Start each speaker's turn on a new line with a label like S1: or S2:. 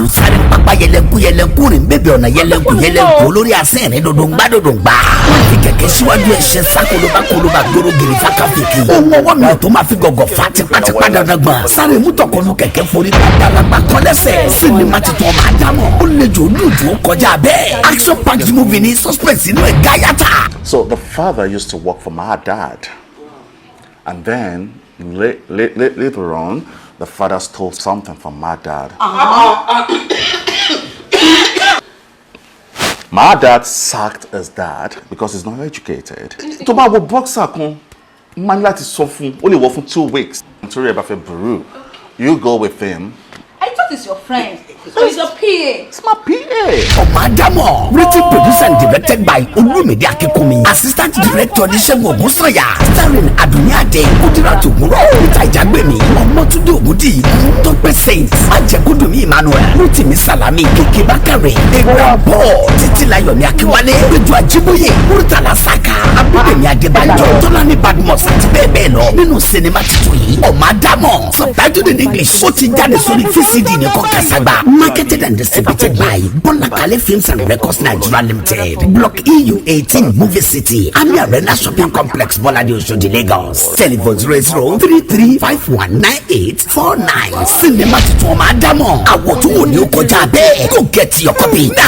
S1: tó sáré pápá yẹlẹnkú rìn bébí ọ̀nà yẹlẹnkú olórí asẹ́rin dòdòǹgbà wọ́n fi kẹ̀kẹ́ síwájú ẹ̀ṣẹ̀ sá kolobá gbóró gèrè fákàfìkì ohun ọwọ́ mi tó máa fi gọ̀gọ̀ fa tipátipá dandan sáré mútọ̀kọ́nu kẹ̀kẹ́ forí gbàgbà kọ́lẹ́sẹ̀ sinimá titun Ọmọ Adamo ó lè jò lójú ó kọjá bẹ́ẹ̀ action packed movie ní suspense inú ẹ̀ gáyàtà.
S2: So the father used to work for my dad, and then later on the father stole something from my dad. My dad sacked his dad because he's not educated. Tó bá wo boxer kan, man láti sọ fún, ó lè wọ fún 2 weeks. Nítorí ẹ bá fẹ́ burú, you go with him.
S3: I thought it's your friend. So it's your PA.
S2: It's my PA.
S1: Ọmọ Adamo, written, produced and directed by Olumide Akínkúnmi, assistant director Ṣẹ́gun Ògúnsànyà, starring Adunni Ade, Kudirat Ogunro, Peter Ìjàgbémi, Ọmọ́túndé Ògúndì, Tọ́pẹ́ Saint, Májẹ̀kúndùnmí Emmanuel, Rotimi Salami, Keke Bakare, Ebra Paul, Títílayọ̀mí Akínwálé, Péjú Ajíbóyè, Murtala Saka, Abídèmí Adébánjọ, Tọ́lání Badmus àti bẹ́ẹ̀ bẹ́ẹ̀ lọ nínú sinimá titun yìí. Ọmọ Adamo, subtitled in English, ó ti jáde sórí VCD ní kọ́kásàgbà. Marketed and distributed by Bonakale Films and Records Nigeria Limited. Block EU 18 Movie City, Ami Arena Shopping Complex, Bolade Oshodi, Lagos. Telephone 0033519849. Cinema titun Ọmọ Adamo. Àwọn tó wò ní ó kọjá bẹ́ẹ̀. Go get your copy now.